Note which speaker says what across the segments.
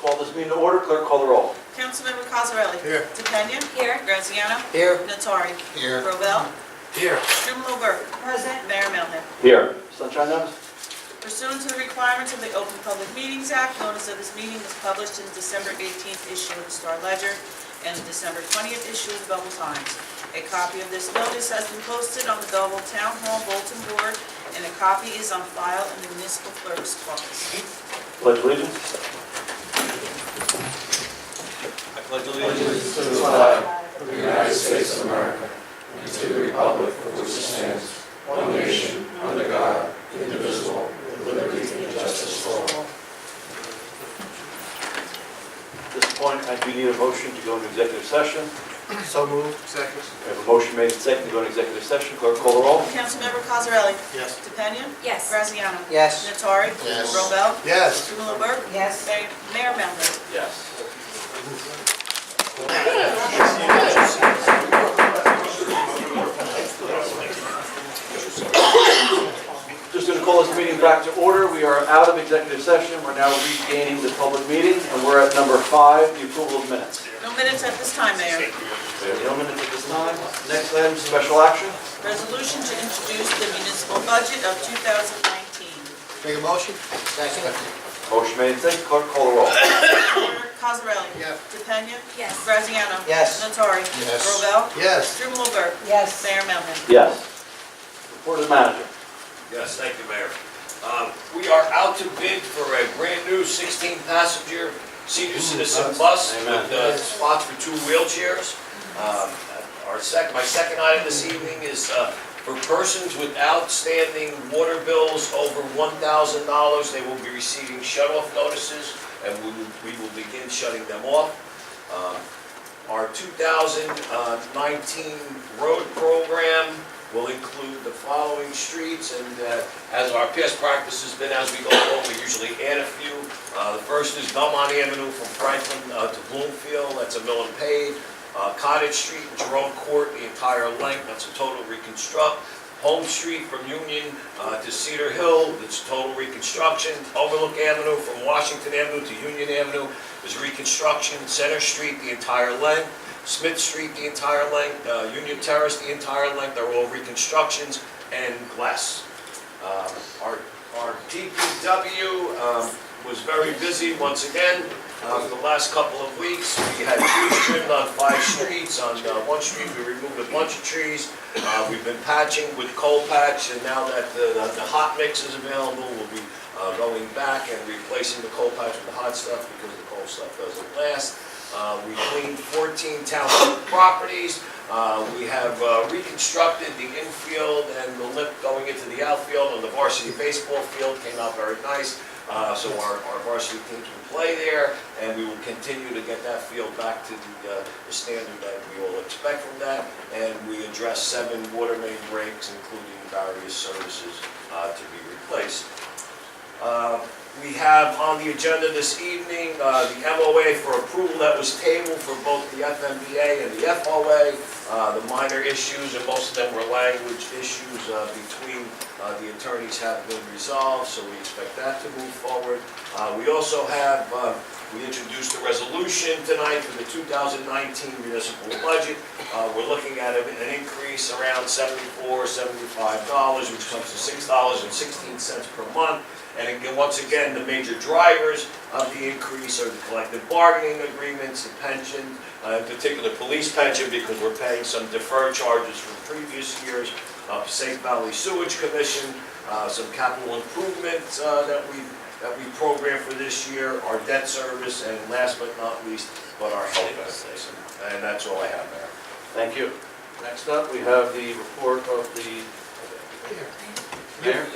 Speaker 1: Call this meeting to order. Clerk, call the roll.
Speaker 2: Councilmember Cosarelli?
Speaker 3: Here.
Speaker 2: DePena? Here. Graziano?
Speaker 3: Here.
Speaker 2: Nattari?
Speaker 3: Here.
Speaker 2: Rovell?
Speaker 3: Here.
Speaker 2: Strumelob Burke? Present. Mayor Melham?
Speaker 1: Here. Sunshine notice?
Speaker 2: Pursuant to the requirements of the Open Public Meetings Act, notice of this meeting was published in the December 18th issue of the Star Ledger and the December 20th issue of the Belleville Times. A copy of this notice has been posted on the Belleville Town Hall bulletin board, and a copy is on file in the municipal clerk's office.
Speaker 1: Pledge allegiance.
Speaker 4: I pledge allegiance to the flag of the United States of America and to the republic for which it stands, one nation, under God, indivisible, with liberty and justice for all.
Speaker 1: At this point, I do need a motion to go into executive session.
Speaker 3: So moved. Second.
Speaker 1: We have a motion made and seconded to go into executive session. Clerk, call the roll.
Speaker 2: Councilmember Cosarelli?
Speaker 3: Yes.
Speaker 2: DePena?
Speaker 5: Yes.
Speaker 2: Graziano?
Speaker 3: Yes.
Speaker 2: Nattari?
Speaker 3: Yes.
Speaker 2: Rovell?
Speaker 3: Yes.
Speaker 2: Strumelob Burke?
Speaker 5: Yes.
Speaker 2: Mayor Melham?
Speaker 1: Yes. Just going to call this meeting back to order. We are out of executive session. We're now regaining the public meeting, and we're at number 5, the approval of minutes.
Speaker 2: No minutes at this time, Mayor.
Speaker 1: We have no minutes at this time. Next item, special action.
Speaker 2: Resolution to introduce the municipal budget of 2019.
Speaker 3: Make a motion? Second.
Speaker 1: Motion made and seconded. Clerk, call the roll.
Speaker 2: Councilmember Cosarelli?
Speaker 3: Yes.
Speaker 2: DePena?
Speaker 5: Yes.
Speaker 2: Graziano?
Speaker 3: Yes.
Speaker 2: Nattari?
Speaker 3: Yes.
Speaker 2: Rovell?
Speaker 3: Yes.
Speaker 2: Strumelob Burke?
Speaker 5: Yes.
Speaker 2: Mayor Melham?
Speaker 1: Yes. Report of the manager.
Speaker 4: Yes, thank you, Mayor. We are out to bid for a brand-new 16-passenger senior citizen bus
Speaker 1: Amen.
Speaker 4: with spots for 2 wheelchairs. My second item this evening is for persons with outstanding water bills over $1,000. They will be receiving shut-off notices, and we will begin shutting them off. Our 2019 road program will include the following streets, and as our past practice has been, as we go along, we usually add a few. The first is Belmont Avenue from Franklin to Bloomfield, that's a mill and pave. Cottage Street and Jerome Court, the entire length, that's a total reconstruct. Home Street from Union to Cedar Hill, it's total reconstruction. Overlook Avenue from Washington Avenue to Union Avenue is reconstruction. Center Street, the entire length. Smith Street, the entire length. Union Terrace, the entire length, they're all reconstructions and glass. Our DPW was very busy once again. For the last couple of weeks, we had trees trimmed on 5 streets. On one street, we removed a bunch of trees. We've been patching with coal patch, and now that the hot mix is available, we'll be going back and replacing the coal patch with the hot stuff because the coal stuff doesn't last. We cleaned 14 township properties. We have reconstructed the infield and the lip going into the outfield, and the varsity baseball field came out very nice. So our varsity teams will play there, and we will continue to get that field back to the standard that we all expect from that. And we address 7 water main breaks, including various services to be replaced. We have on the agenda this evening the MOA for approval that was tabled for both the FMBA and the FOA. The minor issues, and most of them were language issues between the attorneys, have been resolved, so we expect that to move forward. We also have, we introduced a resolution tonight for the 2019 municipal budget. We're looking at an increase around $74, $75, which comes to $6.16 per month. And again, once again, the major drivers of the increase are the collective bargaining agreements, the pension, in particular police pension, because we're paying some deferred charges from previous years, Safe Valley Sewage Commission, some capital improvements that we programmed for this year, our debt service, and last but not least, our health benefits. And that's all I have, Mayor.
Speaker 1: Thank you. Next up, we have the report of the mayor.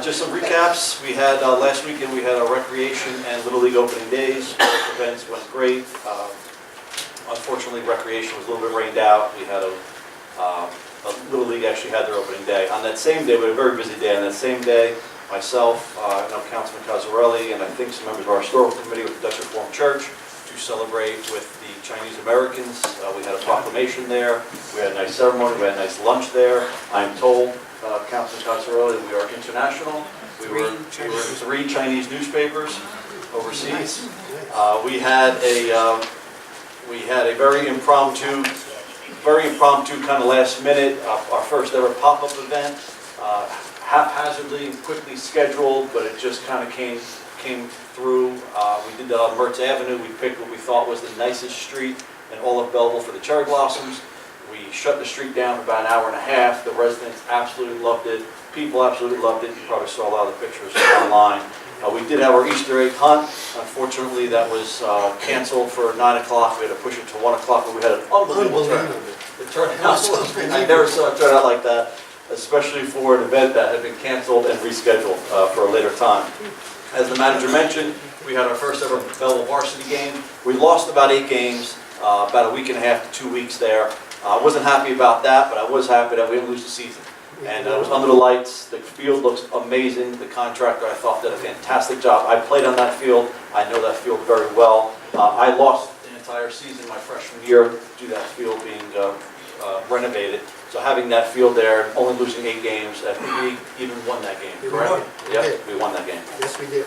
Speaker 1: Just some recaps. We had last weekend, we had our recreation and Little League opening days. Both events went great. Unfortunately, recreation was a little bit rained out. We had a Little League actually had their opening day. On that same day, we had a very busy day. On that same day, myself, I know Councilman Cosarelli, and I think some members of our historical committee with the Dutch Reformed Church to celebrate with the Chinese Americans. We had a proclamation there. We had a nice ceremony. We had a nice lunch there. I'm told Councilman Cosarelli, we are international. We were in 3 Chinese newspapers overseas. We had a very impromptu kind of last minute, our first ever pop-up event, haphazardly and quickly scheduled, but it just kind of came through. We did that on Mertz Avenue. We picked what we thought was the nicest street in all of Belleville for the cherry blossoms. We shut the street down for about an hour and a half. The residents absolutely loved it. People absolutely loved it. You probably saw a lot of the pictures online. We did have our Easter egg hunt. Unfortunately, that was canceled for 9 o'clock. We had to push it to 1 o'clock, but we had an unbelievable turnout. The turnout was, I never saw a turnout like that, especially for an event that had been canceled and rescheduled for a later time. As the manager mentioned, we had our first ever Belleville varsity game. We lost about 8 games, about a week and a half to 2 weeks there. I wasn't happy about that, but I was happy that we didn't lose the season. And it was under the lights. The field looks amazing. The contractor, I thought, did a fantastic job. I played on that field. I know that field very well. I lost the entire season my freshman year due to that field being renovated. So having that field there, only losing 8 games, I think we even won that game, correct? Yep, we won that game.
Speaker 3: Yes, we did.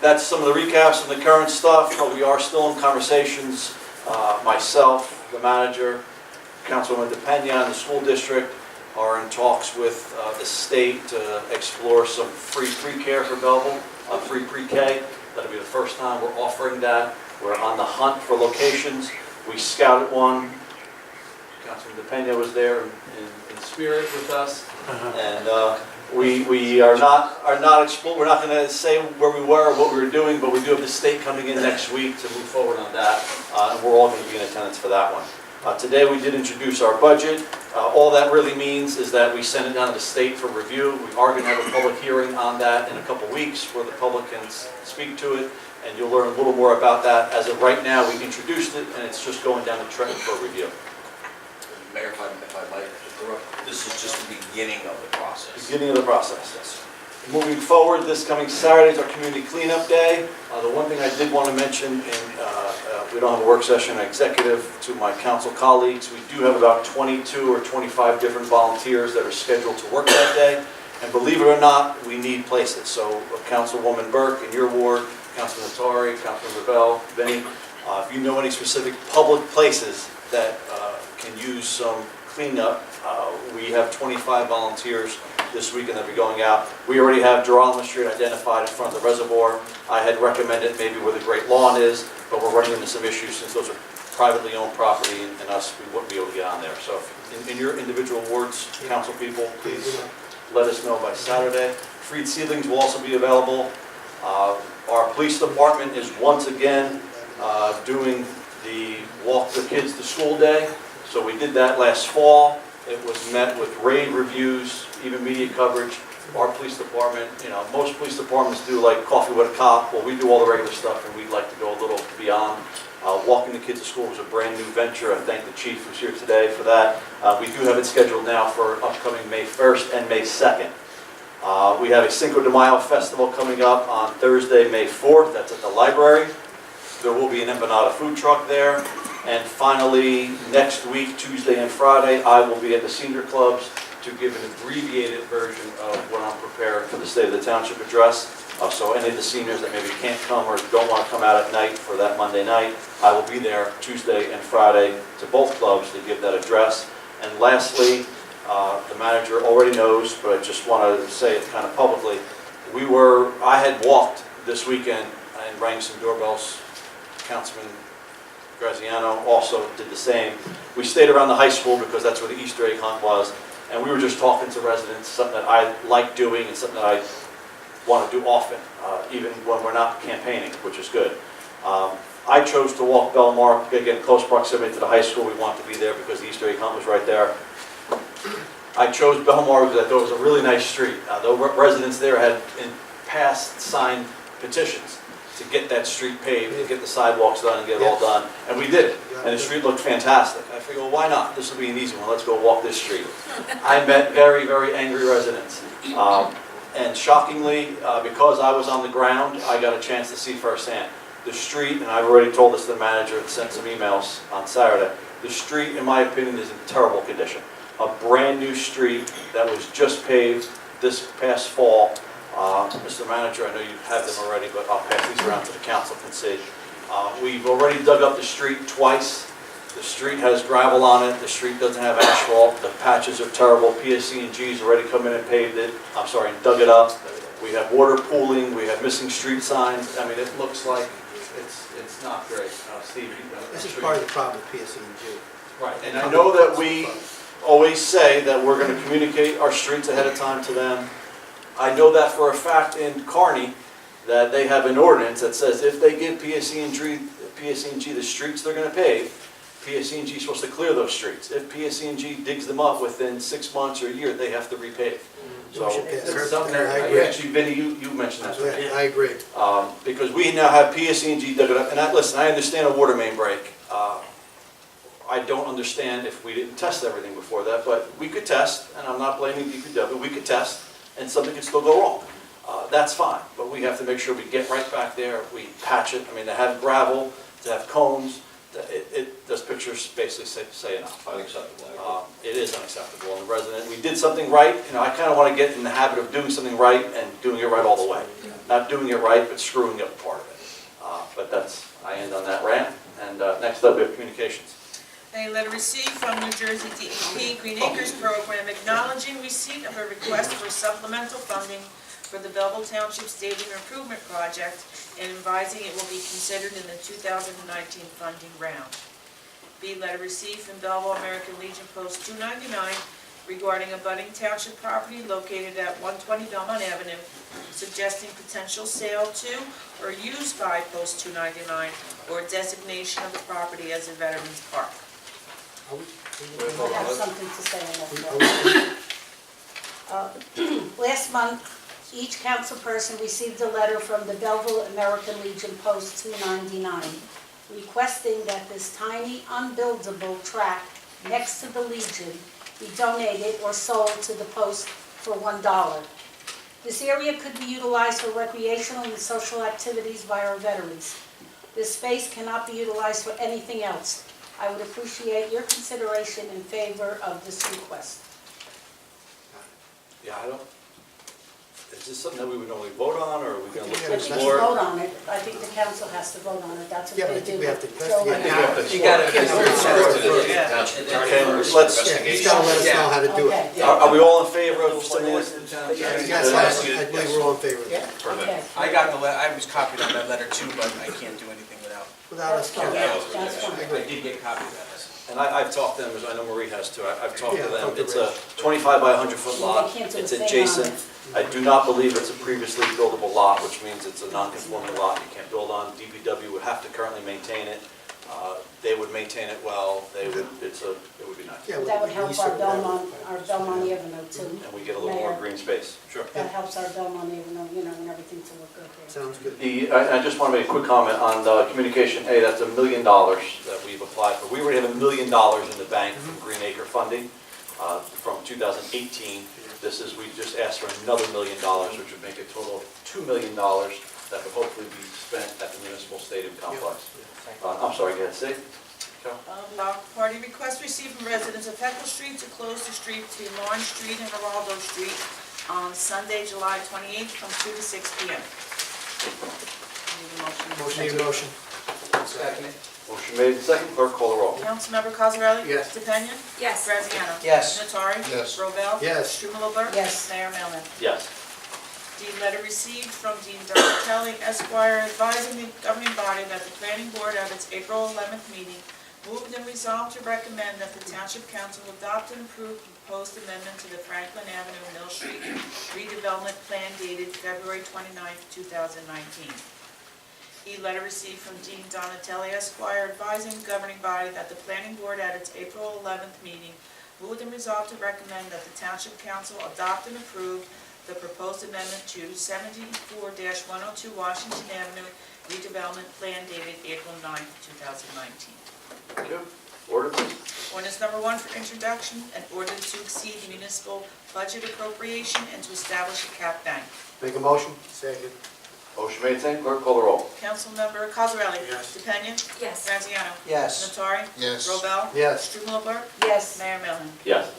Speaker 1: That's some of the recaps of the current stuff. We are still in conversations, myself, the manager, Councilwoman DePena, and the school district are in talks with the state to explore some free pre-care for Belleville, free pre-K. That'll be the first time we're offering that. We're on the hunt for locations. We scouted one. Councilman DePena was there in spirit with us, and we are not we're not going to say where we were or what we were doing, but we do have the state coming in next week to move forward on that, and we're all going to be in attendance for that one. Today we did introduce our budget. All that really means is that we send it down to the state for review. We are going to have a public hearing on that in a couple weeks where the public can speak to it, and you'll learn a little more about that. As of right now, we introduced it, and it's just going down the track for review.
Speaker 4: Mayor, if I might interrupt, this is just the beginning of the process.
Speaker 1: Beginning of the process, yes. Moving forward, this coming Saturday is our community cleanup day. The one thing I did want to mention, we don't have a work session, executive to my council colleagues, we do have about 22 or 25 different volunteers that are scheduled to work that day. And believe it or not, we need places. So Councilwoman Burke in your ward, Councilman Natari, Councilman Rebel, Vinny, if you know any specific public places that can use some cleanup, we have 25 volunteers this weekend that will be going out. We already have Geralamo Street identified in front of the reservoir. I had recommended maybe where the Great Lawn is, but we're running into some issues since those are privately owned property and us, we wouldn't be able to get on there. So in your individual wards, council people, please let us know by Saturday. Freed seedlings will also be available. Our police department is once again doing the Walk the Kids to School Day. So we did that last fall. It was met with rave reviews, even media coverage. Our police department, most police departments do like coffee with a cop. Well, we do all the regular stuff, and we'd like to go a little beyond. Walking the kids to school was a brand new venture. I thank the chief who's here today for that. We do have it scheduled now for upcoming May 1st and May 2nd. We have a Cinco de Mayo festival coming up on Thursday, May 4th. That's at the library. There will be an empanada food truck there. And finally, next week, Tuesday and Friday, I will be at the senior clubs to give an abbreviated version of what I'm preparing for the State of the Township address. So any of the seniors that maybe can't come or don't want to come out at night for that Monday night, I will be there Tuesday and Friday to both clubs to give that address. And lastly, the manager already knows, but I just want to say it kind of publicly. I had walked this weekend and rang some doorbells. Councilman Graziano also did the same. We stayed around the high school because that's where the Easter egg hunt was, and we were just talking to residents, something that I like doing and something that I want to do often, even when we're not campaigning, which is good. I chose to walk Belmar, again, close proximity to the high school. We want to be there because the Easter egg hunt was right there. I chose Belmar because I thought it was a really nice street. The residents there had in past signed petitions to get that street paved, to get the sidewalks done and get it all done. And we did it. And the street looked fantastic. I figured, well, why not? This will be an easy one. Let's go walk this street. I met very, very angry residents. And shockingly, because I was on the ground, I got a chance to see firsthand. The street, and I've already told this to the manager and sent some emails on Saturday, the street, in my opinion, is in terrible condition. a brand-new street that was just paved this past fall. Mr. Manager, I know you have them already, but I'll pass these around to the council and see. We've already dug up the street twice. The street has gravel on it, the street doesn't have asphalt, the patches are terrible. PSC&G's already come in and paved it, and dug it up. We have water pooling, we have missing street signs. I mean, it looks like it's not great. Steve,
Speaker 3: This is part of the problem with PSC&G.
Speaker 1: Right, and I know that we always say that we're going to communicate our streets ahead of time to them. I know that for a fact in Kearney, that they have an ordinance that says if they give PSC&G the streets they're going to pave, PSC&G is supposed to clear those streets. If PSC&G digs them up within 6 months or a year, they have to repave. So,
Speaker 3: We should pass
Speaker 1: it's
Speaker 3: it.
Speaker 1: something
Speaker 3: I
Speaker 1: that,
Speaker 3: agree.
Speaker 1: actually, Vinnie, you mentioned that.
Speaker 3: Yeah, I agree.
Speaker 1: Because we now have PSC&G dug it up, and listen, I understand a water main break. I don't understand if we didn't test everything before that, but we could test, and I'm not blaming DPW, we could test, and something could still go wrong. That's fine, but we have to make sure we get right back there, we patch it. I mean, to have gravel, to have cones, those pictures basically say enough.
Speaker 4: Unacceptable.
Speaker 1: It is unacceptable, and the resident, we did something right, I kind of want to get in the habit of doing something right and doing it right all the way. Not doing it right, but screwing up part of it. But I end on that rant, and next up we have communications.
Speaker 2: A letter received from New Jersey DEP Green Acres Program acknowledging receipt of a request for supplemental funding for the Belleville Township Stadium Improvement Project and advising it will be considered in the 2019 funding round. B, letter received from Belleville American Legion Post 299 regarding a budding township property located at 120 Belmont Avenue, suggesting potential sale to or used by Post 299 or designation of the property as a Veterans Park.
Speaker 5: I have something to say on that. Last month, each council person received a letter from the Belleville American Legion Post 299 requesting that this tiny unbuildable tract next to the Legion be donated or sold to the post for $1. This area could be utilized for recreational and social activities by our veterans. This space cannot be utilized for anything else. I would appreciate your consideration in favor of this request.
Speaker 1: Yeah, is this something that we would normally vote on, or are we going to look
Speaker 5: I
Speaker 1: to
Speaker 5: think you
Speaker 1: explore?
Speaker 5: vote on it. I think the council has to vote on it. That's
Speaker 3: Yeah,
Speaker 5: what
Speaker 3: but I
Speaker 5: they do.
Speaker 3: think we have to
Speaker 5: Throw it
Speaker 3: investigate.
Speaker 5: out.
Speaker 4: Township attorney
Speaker 1: Okay,
Speaker 4: for
Speaker 1: let's-
Speaker 4: investigation.
Speaker 3: He's got to let us know how to do it.
Speaker 5: Okay.
Speaker 1: Are we all in favor of sending this?
Speaker 3: Yes, I believe we're all in favor of that.
Speaker 5: Okay.
Speaker 6: I got the I was copied on that letter too, but I can't do anything without.
Speaker 3: Without us,
Speaker 5: That's fine.
Speaker 3: yeah.
Speaker 5: That's fine.
Speaker 3: I agree.
Speaker 6: did get copied of that.
Speaker 1: And I've talked to them, as I know Marie has too, I've talked to
Speaker 3: Yeah,
Speaker 1: them.
Speaker 3: talk to
Speaker 1: It's a 25 by 100 foot lot.
Speaker 5: They can't do a
Speaker 1: It's
Speaker 5: thing on
Speaker 1: adjacent.
Speaker 5: it.
Speaker 1: I do not believe it's a previously buildable lot, which means it's a non-conforming lot. You can't build on. DPW would have to currently maintain it. They would maintain it well. It would be nice.
Speaker 3: Yeah,
Speaker 5: That would help
Speaker 3: we
Speaker 5: our
Speaker 3: said that.
Speaker 5: Belmont Avenue too.
Speaker 1: And we get a little more
Speaker 5: Mayor.
Speaker 1: green space. Sure.
Speaker 5: That helps our Belmont Avenue, and everything to look good there.
Speaker 3: Sounds good.
Speaker 1: I just want to make a quick comment on communication A. That's $1 million that we've applied for. We already have $1 million in the bank from Green Acre funding from 2018. We just asked for another $1 million, which would make a total of $2 million that would hopefully be spent at the municipal stadium complex. I'm sorry, go ahead, Steve. Joe?
Speaker 2: Block party request received from residents of Heckle Street to close the street between Lawrence Street and Geraldo Street on Sunday, July 28th from 2 to 6 p.m. Need a motion?
Speaker 3: Need a motion?
Speaker 1: Motion made and second. Clerk, call the roll.
Speaker 2: Councilmember Cosarelli?
Speaker 3: Yes.
Speaker 2: DePena?
Speaker 5: Yes.
Speaker 2: Graziano?
Speaker 3: Yes.
Speaker 2: Nattari?
Speaker 3: Yes.
Speaker 2: Robel?
Speaker 3: Yes.
Speaker 2: Strumelberg?
Speaker 5: Yes.
Speaker 2: Mayor Melham?
Speaker 1: Yes.
Speaker 2: The letter received from Dean Donatelli Esquire advising the governing body that the planning board at its April 11th meeting moved and resolved to recommend that the township council adopt and approve the proposed amendment to the Franklin Avenue Mill Street redevelopment plan dated February 29, 2019. E, letter received from Dean Donatelli Esquire advising the governing body that the planning board at its April 11th meeting moved and resolved to recommend that the township council adopt and approve the proposed amendment to 74-102 Washington Avenue redevelopment plan dated April 9, 2019.
Speaker 1: Thank you. Order, please.
Speaker 2: Ordinance number 1 for introduction, an ordinance to exceed the municipal budget appropriation and to establish a cap bank.
Speaker 3: Make a motion? Second.
Speaker 1: Motion made, second. Clerk, call the roll.
Speaker 2: Councilmember Cosarelli?
Speaker 3: Yes.
Speaker 2: DePena?
Speaker 5: Yes.
Speaker 2: Graziano?
Speaker 3: Yes.
Speaker 2: Nattari?
Speaker 3: Yes.
Speaker 2: Robel?
Speaker 3: Yes.
Speaker 2: Strumelberg?
Speaker 5: Yes.
Speaker 2: Mayor Melham?
Speaker 1: Yes.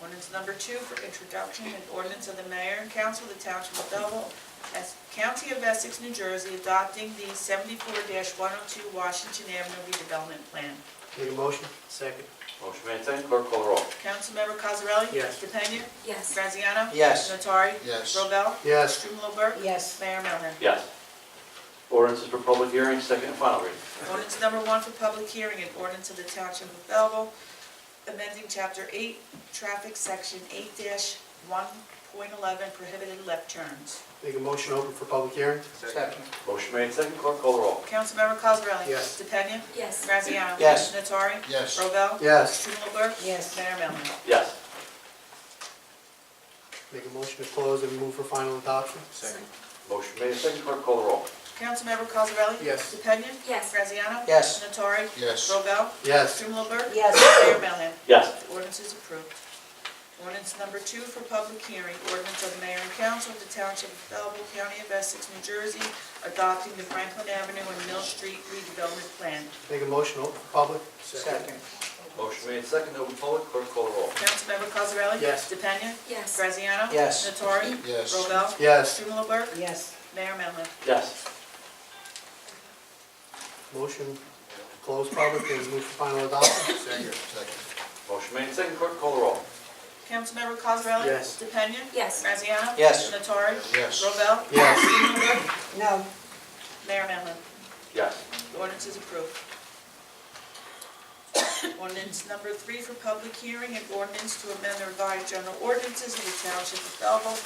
Speaker 2: Ordinance number 2 for introduction, an ordinance of the mayor and council of the township of Belleville, as County of Essex, New Jersey, adopting the 74-102 Washington Avenue redevelopment plan.
Speaker 3: Make a motion? Second.
Speaker 1: Motion made, second, clerk call the roll.
Speaker 2: Councilmember Cosarelli?
Speaker 3: Yes.
Speaker 2: DePena?
Speaker 7: Yes.
Speaker 2: Graziano?
Speaker 3: Yes.
Speaker 2: Nattari?
Speaker 6: Yes.
Speaker 2: Robel?
Speaker 3: Yes.
Speaker 2: Strumelberg?
Speaker 5: Yes.
Speaker 2: Mayor Melham?
Speaker 1: Yes. Ordinance is for public hearing, second and final reading.
Speaker 2: Ordinance number 1 for public hearing, an ordinance of the Township of Belleville, amending Chapter 8, Traffic, Section 8-1.11, prohibited left turns.
Speaker 3: Make a motion open for public hearing?
Speaker 6: Second.
Speaker 1: Motion made, second, clerk call the roll.
Speaker 2: Councilmember Cosarelli?
Speaker 3: Yes.
Speaker 2: DePena?
Speaker 7: Yes.
Speaker 2: Graziano?
Speaker 3: Yes.
Speaker 2: Nattari?
Speaker 6: Yes.
Speaker 2: Robel?
Speaker 3: Yes.
Speaker 2: Strumelberg?
Speaker 5: Yes.
Speaker 2: Mayor Melham?
Speaker 1: Yes.
Speaker 3: Make a motion to close and move for final adoption?
Speaker 6: Second.
Speaker 1: Motion made, second, clerk call the roll.
Speaker 2: Councilmember Cosarelli?
Speaker 3: Yes.
Speaker 2: DePena?
Speaker 7: Yes.
Speaker 2: Graziano?
Speaker 3: Yes.
Speaker 2: Nattari?
Speaker 6: Yes.
Speaker 2: Robel?
Speaker 3: Yes.
Speaker 2: Strumelberg?
Speaker 5: Yes.
Speaker 2: Mayor Melham?
Speaker 1: Yes.
Speaker 2: The ordinance is approved. Ordinance number 2 for public hearing, ordinance of the mayor and council of the township of Belleville, county of Essex, New Jersey, adopting the Franklin Avenue and Mill Street redevelopment plan.
Speaker 3: Make a motion open for public?
Speaker 6: Second.
Speaker 1: Motion made, second, open public, clerk call the roll.
Speaker 2: Councilmember Cosarelli?
Speaker 3: Yes.
Speaker 2: DePena?
Speaker 7: Yes.
Speaker 2: Graziano?
Speaker 3: Yes.
Speaker 2: Nattari?
Speaker 6: Yes.
Speaker 2: Robel?
Speaker 3: Yes.
Speaker 2: Strumelberg?
Speaker 5: Yes.
Speaker 2: Mayor Melham?
Speaker 1: Yes.
Speaker 3: Motion to close public and move for final adoption?
Speaker 6: Second.
Speaker 1: Motion made, second, clerk call the roll.
Speaker 2: Councilmember Cosarelli?
Speaker 3: Yes.
Speaker 2: DePena?
Speaker 7: Yes.
Speaker 2: Graziano?
Speaker 3: Yes.
Speaker 2: Nattari?
Speaker 6: Yes.
Speaker 2: Robel?
Speaker 3: Yes.
Speaker 2: Strumelberg?
Speaker 5: No.
Speaker 2: Mayor Melham?
Speaker 1: Yes.
Speaker 2: The ordinance is approved. Ordinance number 3 for public hearing, an ordinance to amend the revised general ordinances of the Township of Belleville,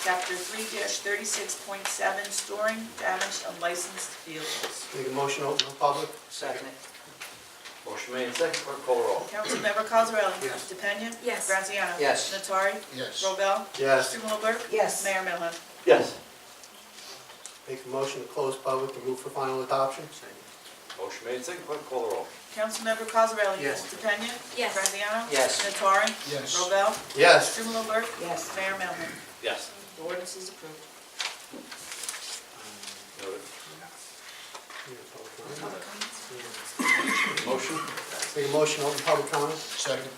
Speaker 2: Chapter 3-36.7, storing damaged unlicensed vehicles.
Speaker 3: Make a motion open for public?
Speaker 6: Second.
Speaker 1: Motion made, second, clerk call the roll.
Speaker 2: Councilmember Cosarelli?
Speaker 3: Yes.
Speaker 2: DePena?
Speaker 7: Yes.
Speaker 2: Graziano?
Speaker 3: Yes.
Speaker 2: Nattari?
Speaker 6: Yes.
Speaker 2: Robel?
Speaker 3: Yes.
Speaker 2: Strumelberg?
Speaker 5: Yes.
Speaker 2: Mayor Melham?
Speaker 1: Yes.
Speaker 3: Make a motion to close public and move for final adoption?
Speaker 1: Motion made, second, clerk call the roll.
Speaker 2: Councilmember Cosarelli?
Speaker 3: Yes.
Speaker 2: DePena?
Speaker 7: Yes.
Speaker 2: Graziano?
Speaker 3: Yes.
Speaker 2: Nattari?
Speaker 6: Yes.
Speaker 2: Robel?
Speaker 3: Yes.
Speaker 2: Strumelberg?
Speaker 5: Yes.
Speaker 2: Mayor Melham?
Speaker 1: Yes.
Speaker 2: The ordinance is approved.
Speaker 1: Noted. Motion?
Speaker 3: Make a motion open public comment?
Speaker 6: Second.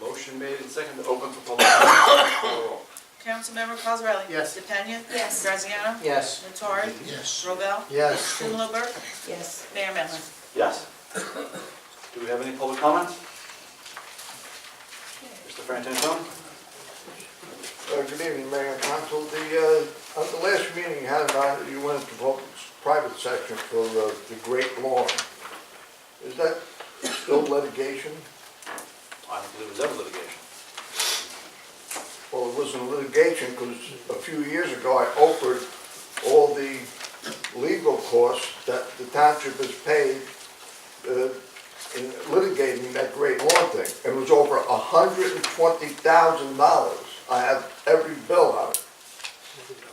Speaker 1: Motion made and second to open for public comment. Call the roll.
Speaker 2: Councilmember Cosarelli?
Speaker 3: Yes.
Speaker 2: DePena?
Speaker 7: Yes.
Speaker 2: Graziano?
Speaker 3: Yes.
Speaker 2: Nattari?
Speaker 6: Yes.
Speaker 2: Robel?
Speaker 3: Yes.
Speaker 2: Strumelberg?
Speaker 5: Yes.
Speaker 2: Mayor Melham?
Speaker 1: Yes. Do we have any public comments? Mr. Frantantoni?
Speaker 8: Good evening, Mayor and Council. At the last meeting you had, you went into private section for the Great Lawn. Is that still litigation?
Speaker 1: I don't believe it was ever litigation.
Speaker 8: Well, it wasn't litigation because a few years ago I offered all the legal costs that the township has paid in litigating that Great Lawn thing. It was over $120,000. I have every bill on it.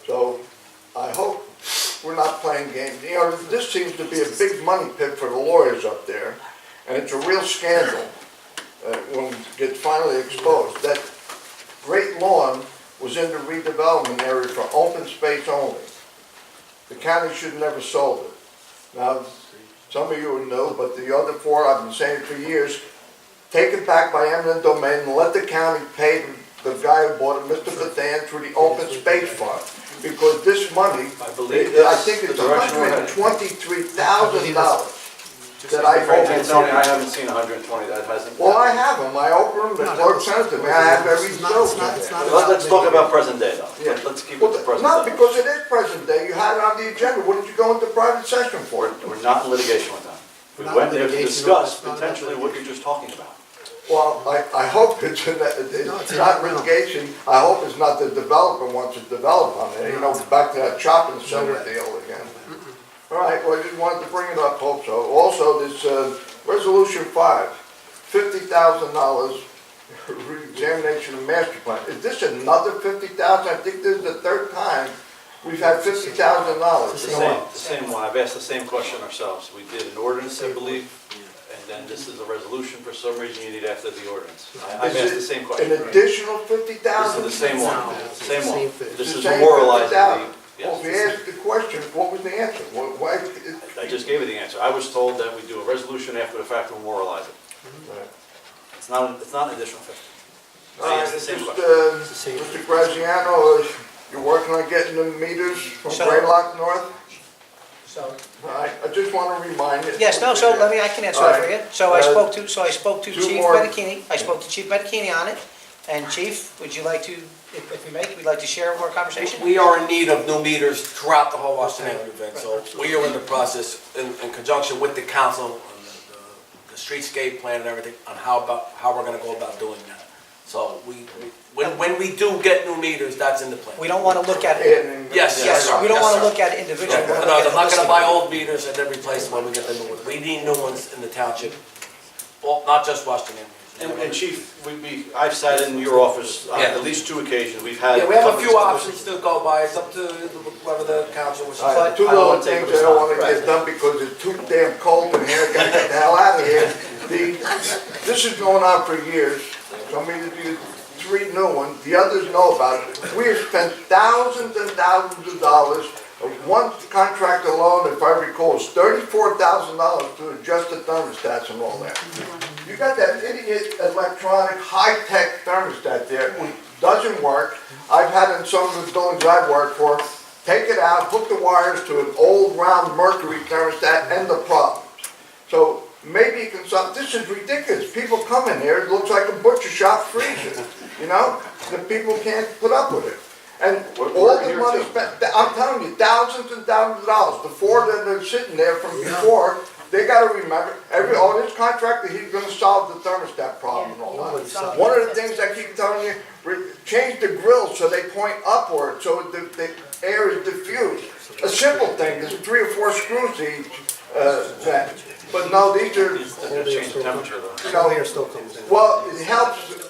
Speaker 8: So I hope we're not playing games. You know, this seems to be a big money pit for the lawyers up there, and it's a real scandal when it gets finally exposed. That Great Lawn was in the redevelopment area for open space only. The county should have never sold it. Now, some of you know, but the other four, I've been saying it for years, take it back by eminent domain and let the county pay the guy who bought it, Mr. Badan, through the open space fund. Because this money,
Speaker 1: I believe
Speaker 8: I
Speaker 1: that's
Speaker 8: think it's
Speaker 1: the direction we're headed.
Speaker 8: $123,000 that I
Speaker 1: Mr. Frantantoni, I
Speaker 8: opened.
Speaker 1: haven't seen 120, that hasn't.
Speaker 8: Well, I have them, I open them, the clerk sends them, I have every
Speaker 3: It's not-
Speaker 8: bill.
Speaker 3: it's not- it's not-
Speaker 1: Let's talk about present day though.
Speaker 8: Yeah.
Speaker 1: Let's keep it
Speaker 8: Well,
Speaker 1: to present
Speaker 8: not
Speaker 1: day.
Speaker 8: because it is present day, you had it on the agenda, what did you go into private session for?
Speaker 1: We're not in litigation with them. We
Speaker 3: Not
Speaker 1: went there to
Speaker 3: litigation,
Speaker 1: discuss
Speaker 3: it's not about
Speaker 1: potentially what you're just talking about.
Speaker 8: Well, I hope it's
Speaker 3: No,
Speaker 8: not
Speaker 3: it's not.
Speaker 8: litigation, I hope it's not the developer wants to develop on it, you know, back to that shopping center
Speaker 3: No.
Speaker 8: deal again. All right, well, I just wanted to bring it up, hope so. Also, this resolution 5, $50,000 re-examination of master plan. Is this another 50,000? I think this is the third time we've had $50,000.
Speaker 1: The same one, I've asked the same question ourselves. We did an ordinance, I believe, and then this is a resolution, for some reason you need after the ordinance. I've
Speaker 8: Is
Speaker 1: asked
Speaker 8: it
Speaker 1: the same
Speaker 8: An
Speaker 1: question.
Speaker 8: additional
Speaker 1: This is
Speaker 8: 50,000?
Speaker 1: the same one,
Speaker 3: No,
Speaker 1: same
Speaker 3: it's the
Speaker 1: one.
Speaker 3: same thing.
Speaker 1: This
Speaker 8: The
Speaker 1: is
Speaker 8: same
Speaker 1: memorializing
Speaker 8: $50,000.
Speaker 1: the,
Speaker 8: Well, if you
Speaker 1: yes.
Speaker 8: asked the question, what was the answer? Why?
Speaker 1: I just gave you the answer. I was told that we do a resolution after the fact to memorialize it. It's not an additional 50. It's the same
Speaker 8: Mr. Graziano, you're working on getting the meters from
Speaker 6: So-
Speaker 8: Graylock North?
Speaker 6: So,
Speaker 8: I just want to remind you.
Speaker 6: yes, no, so I can answer that for you. So I spoke to
Speaker 8: Two
Speaker 6: Chief
Speaker 8: more.
Speaker 6: Medicini, I spoke to Chief Medicini on it. And Chief, would you like to, if you make, we'd like to share more conversation?
Speaker 7: We are in need of new meters throughout the whole Washington Avenue event, so we are in the process, in conjunction with the council, on the streetscape plan and everything, on how we're gonna go about doing that. So when we do get new meters, that's in the plan.
Speaker 6: We don't want to look at it,
Speaker 7: Yes,
Speaker 6: yes,
Speaker 7: sir.
Speaker 6: we don't
Speaker 7: Yes,
Speaker 6: want to
Speaker 7: sir.
Speaker 6: look at it individually.
Speaker 7: No,
Speaker 6: We're
Speaker 7: no,
Speaker 6: looking
Speaker 7: I'm not
Speaker 6: at
Speaker 7: gonna buy
Speaker 6: holistically.
Speaker 7: old meters and then replace them when we get the new ones. We need new ones in the township, well, not just Washington Avenue.
Speaker 1: And Chief, I've sat in your office on
Speaker 7: Yeah.
Speaker 1: at least 2 occasions, we've had.
Speaker 7: Yeah, we have a
Speaker 1: companies
Speaker 7: few
Speaker 1: come in.
Speaker 7: options to go by, it's up to whoever the council wishes.
Speaker 8: All right, two
Speaker 1: I don't
Speaker 8: little
Speaker 1: wanna take
Speaker 8: things
Speaker 1: up
Speaker 8: I don't want to
Speaker 1: time.
Speaker 8: get done because it's too damn cold in here, gotta get the hell out of here. This is going on for years, so I'm gonna do 3 new ones, the others know about it. We have spent thousands and thousands of dollars. One contract alone, if I recall, is $34,000 to adjust the thermostats and all that. You got that idiot electronic high-tech thermostat there, which doesn't work. I've had in some of the buildings I've worked for, take it out, hook the wires to an old round Mercury thermostat, end the problems. So maybe you can stop, this is ridiculous. People come in here, it looks like a butcher shop freezer, you know? The people can't put up with it. And all the money spent, I'm telling you, thousands and thousands of dollars. The 4 that are sitting there from before, they gotta remember, this contractor, he's gonna solve the thermostat problem and all that. One of the things I keep telling you, change the grills so they point upward, so the air is diffused. A simple thing, there's 3 or 4 screws to each vent. But no, these are,
Speaker 1: Change the temperature though.
Speaker 8: you know,
Speaker 3: Air still comes in.
Speaker 8: well, it helps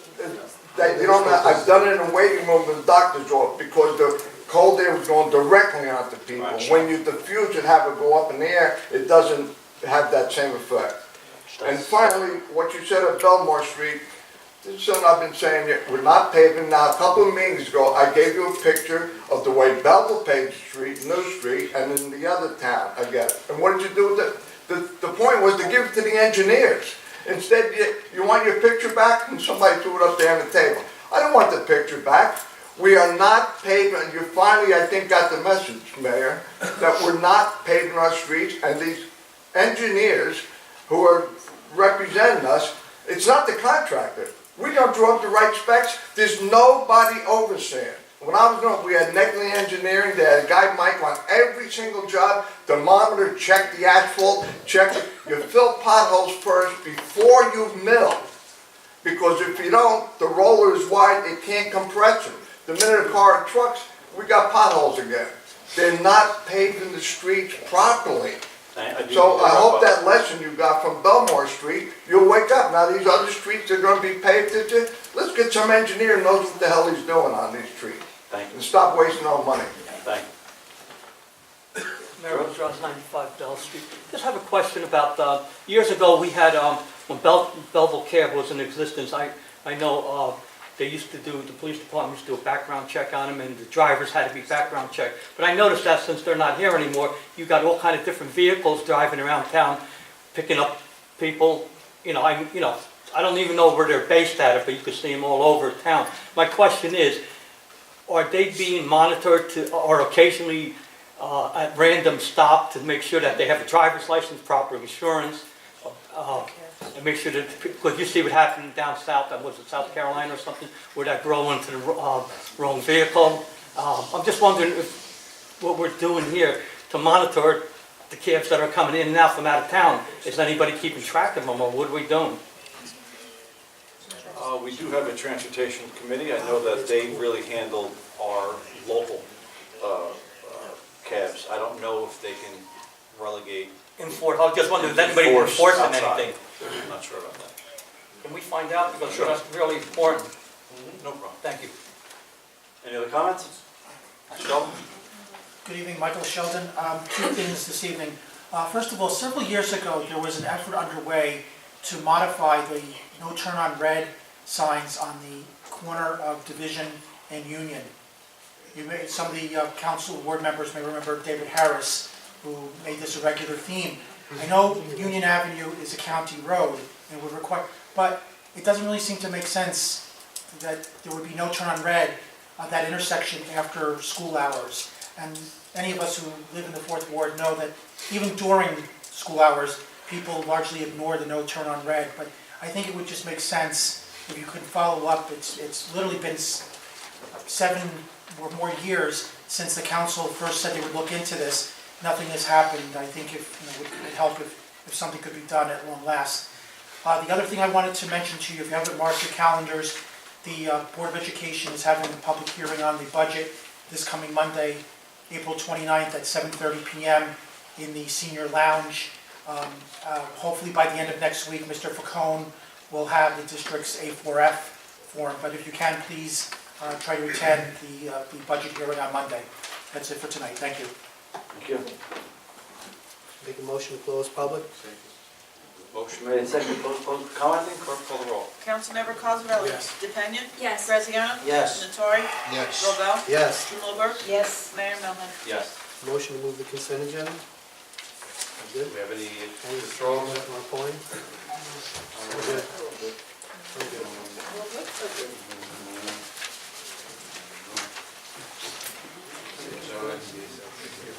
Speaker 8: that you don't have, I've done it in a waiting room in the doctor's office because the cold air was going directly onto people.
Speaker 1: Right.
Speaker 8: When you diffuse it, have it go up in the air, it doesn't have that same effect. And finally, what you said at Belmore Street, this is something I've been saying, we're not paving. Now, a couple of meetings ago, I gave you a picture of the way Belleville paved the street, New Street, and in the other town, I guess. And what did you do with it? The point was to give it to the engineers. Instead, you want your picture back, and somebody threw it up there on the table. I don't want the picture back. We are not paving, you finally, I think, got the message, Mayor, that we're not paving our streets, and these engineers who are representing us, it's not the contractor. We don't draw up the right specs, there's nobody overseeing. When I was doing, we had Neckley Engineering, they had a guy, Mike, on every single job, thermometer, check the asphalt, check it. You fill potholes first before you mill. Because if you don't, the roller is wide, it can't compress them. The minute a car or trucks, we got potholes again. They're not paving the streets properly. So I hope that lesson you got from Belmore Street, you'll wake up. Now these other streets are gonna be paved, let's get some engineer who knows what the hell he's doing on these streets.
Speaker 1: Thank you.
Speaker 8: And stop wasting our money.
Speaker 1: Thank you.
Speaker 9: Mayor Rose, 95 Bell Street. Just have a question about, years ago, we had, when Belleville Care was in existence, I know they used to do, the police department used to do a background check on them, and the drivers had to be background checked. But I noticed that since they're not here anymore, you got all kind of different vehicles driving around town, picking up people, I don't even know where they're based at, but you can see them all over town. My question is, are they being monitored or occasionally at random stop to make sure that they have a driver's license, proper insurance, and make sure that, because you see what happened down south, was it South Carolina or something, where that drove into the wrong vehicle. I'm just wondering if what we're doing here to monitor the cabs that are coming in and out from out of town, is anybody keeping track of them, or what are we doing?
Speaker 1: We do have a transportation committee. I know that they really handle our local cabs. I don't know if they can relegate.
Speaker 9: I was just wondering if anybody enforcing
Speaker 1: outside.
Speaker 9: anything.
Speaker 1: I'm not sure about that.
Speaker 9: Can we find out, because that's really important.
Speaker 1: No problem.
Speaker 9: Thank you.
Speaker 1: Any other comments? Sheldon?
Speaker 10: Good evening, Michael Sheldon. 2 things this evening. First of all, several years ago, there was an effort underway to modify the no turn on red signs on the corner of Division and Union. Some of the council ward members may remember David Harris, who made this a regular theme. I know Union Avenue is a county road and would require, but it doesn't really seem to make sense that there would be no turn on red at that intersection after school hours. And any of us who live in the Fourth Ward know that even during school hours, people largely ignore the no turn on red. But I think it would just make sense if you could follow up. It's literally been 7 or more years since the council first said they would look into this. Nothing has happened. I think it would help if something could be done at long last. The other thing I wanted to mention to you, if you haven't marked your calendars, the Board of Education is having a public hearing on the budget this coming Monday, April 29th at 7:30 p.m. in the senior lounge. Hopefully by the end of next week, Mr. Facone will have the district's A4F form, but if you can, please try to attend the budget hearing on Monday. That's it for tonight. Thank you.
Speaker 1: Thank you.
Speaker 3: Make a motion to close public?
Speaker 1: Motion made and seconded, close public commenting, clerk call the roll.
Speaker 2: Councilmember Cosarelli?
Speaker 3: Yes.
Speaker 2: DePena?
Speaker 5: Yes.
Speaker 2: Graziano?
Speaker 6: Yes.
Speaker 2: Natori?
Speaker 8: Yes.
Speaker 2: Robel?
Speaker 3: Yes.
Speaker 2: Strumelberg?
Speaker 5: Yes.
Speaker 2: Mayor Melham?
Speaker 1: Yes.
Speaker 3: Motion to move the consent agenda?
Speaker 1: Do
Speaker 3: Good.
Speaker 1: we have any
Speaker 3: Any
Speaker 1: withdrawals?
Speaker 3: on point? We're good. We're good.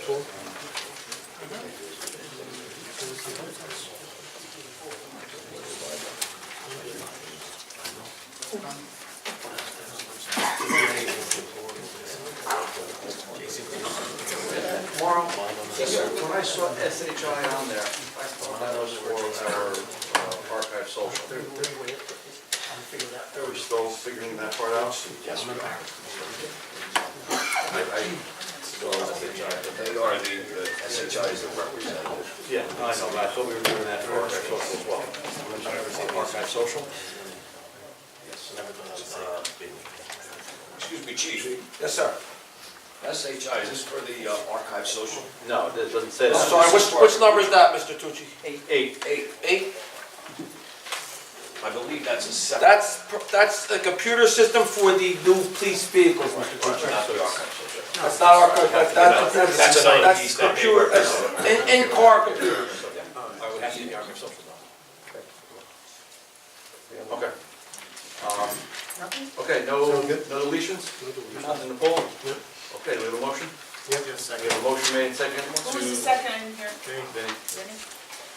Speaker 3: Cool.
Speaker 1: Tomorrow, when I saw SHI on there, I thought that was for our archive social. Are we still figuring that part out? Yes. I still on SHI, but
Speaker 4: They are the SHIs that representative.
Speaker 1: yeah, I know, but I thought we were doing that for archive social as well. Archive social?
Speaker 4: Excuse me, Chief.
Speaker 7: Yes, sir.
Speaker 4: SHI, is this for the archive social?
Speaker 1: No, it doesn't say
Speaker 7: I'm
Speaker 1: that.
Speaker 7: sorry, which number is that, Mr. Tucci?
Speaker 1: 8.
Speaker 7: 8?
Speaker 4: I believe that's a separate.
Speaker 7: That's the computer system for the new police vehicles, Mr. Tucci.
Speaker 4: Not the archive social.
Speaker 7: That's not our,
Speaker 4: That's another piece that may
Speaker 7: computer,
Speaker 4: represent.
Speaker 7: in-car computers.
Speaker 1: I would have to be the archive social though. Okay.
Speaker 2: Nothing?
Speaker 1: Okay, no
Speaker 3: Sound good?
Speaker 1: no deletions?
Speaker 3: No deletion.
Speaker 1: Nothing to pull?
Speaker 3: Yep.
Speaker 1: Okay, do we have a motion?
Speaker 3: Yep.
Speaker 1: We have a motion made and seconded
Speaker 2: Who was the
Speaker 1: to...
Speaker 2: second? I didn't hear.
Speaker 1: Vinnie,
Speaker 2: Vinnie?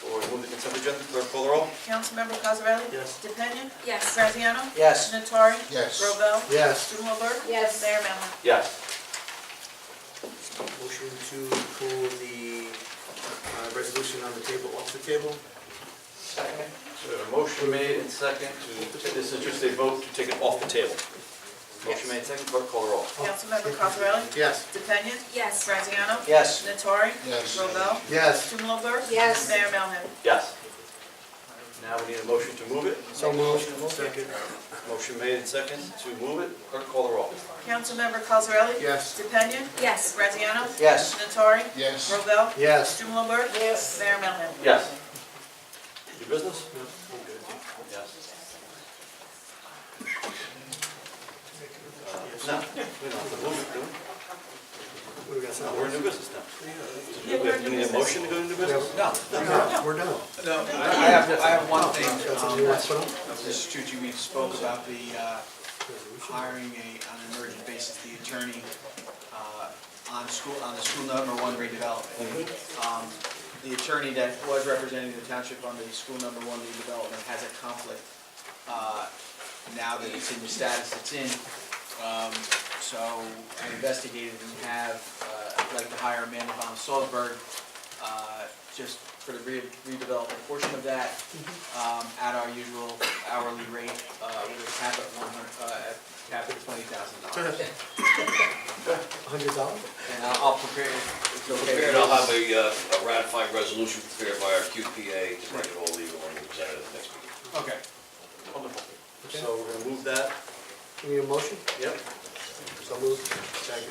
Speaker 1: or move the consent agenda, clerk call the roll?
Speaker 2: Councilmember Cosarelli?
Speaker 3: Yes.
Speaker 2: DePena?
Speaker 5: Yes.
Speaker 2: Graziano?
Speaker 6: Yes.
Speaker 2: Natori?
Speaker 8: Yes.
Speaker 2: Robel?
Speaker 3: Yes.
Speaker 2: Strumelberg?
Speaker 5: Yes.
Speaker 2: Mayor Melham?
Speaker 1: Yes.
Speaker 3: Motion to pull the resolution on the table, off the table?
Speaker 1: So a motion made and second to, this is just a vote to take it off the table. Motion made, second, clerk call the roll.
Speaker 2: Councilmember Cosarelli?
Speaker 3: Yes.
Speaker 2: DePena?
Speaker 5: Yes.
Speaker 2: Graziano?
Speaker 6: Yes.
Speaker 2: Natori?
Speaker 8: Yes.
Speaker 2: Robel?
Speaker 3: Yes.
Speaker 2: Strumelberg?
Speaker 5: Yes.
Speaker 2: Mayor Melham?
Speaker 1: Yes. Now we need a motion to move it.
Speaker 3: So moved. Second.
Speaker 1: Motion made and second to move it, clerk call the roll.
Speaker 2: Councilmember Cosarelli?
Speaker 3: Yes.
Speaker 2: DePena?
Speaker 5: Yes.
Speaker 2: Graziano?
Speaker 6: Yes.
Speaker 2: Natori?
Speaker 8: Yes.
Speaker 2: Robel?
Speaker 3: Yes.
Speaker 2: Strumelberg?
Speaker 5: Yes.
Speaker 2: Mayor Melham?
Speaker 1: Yes. Your business? Yes. No, we don't have to move it, do we?
Speaker 3: What do we got?
Speaker 1: No, we're in new business now. You need a motion to go into new business?
Speaker 3: No, we're done.
Speaker 11: No, I have one thing.
Speaker 3: Got something you want to put on?
Speaker 11: Mr. Tucci, we spoke about the hiring on an emergent basis, the attorney on the school number 1 redevelopment. The attorney that was representing the township on the school number 1 redevelopment has a conflict now that it's in the status it's in. So I investigated and I'd like to hire Amanda von Salzberg just for the redevelopment portion of that at our usual hourly rate with a cap at $20,000.
Speaker 3: $100?
Speaker 11: And I'll prepare, it's okay.
Speaker 4: Prepared, I'll have a ratifying resolution prepared by our QPA to make it all legal and presented at the next meeting.
Speaker 11: Okay.
Speaker 1: Wonderful. So we're gonna move that.
Speaker 3: You need a motion?
Speaker 1: Yep.
Speaker 3: So moved. Second.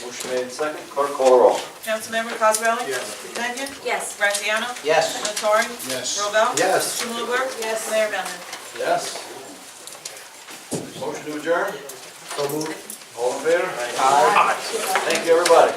Speaker 1: Motion made and second, clerk call the roll.
Speaker 2: Councilmember Cosarelli?
Speaker 3: Yes.
Speaker 2: DePena?
Speaker 5: Yes.
Speaker 2: Graziano?
Speaker 6: Yes.
Speaker 2: Natori?
Speaker 8: Yes.
Speaker 2: Robel?
Speaker 3: Yes.
Speaker 2: Strumelberg?
Speaker 5: Yes.
Speaker 2: Mayor Melham?
Speaker 1: Yes. Motion to adjourn,
Speaker 3: So moved.
Speaker 1: all in favor? Aye. Thank you, everybody.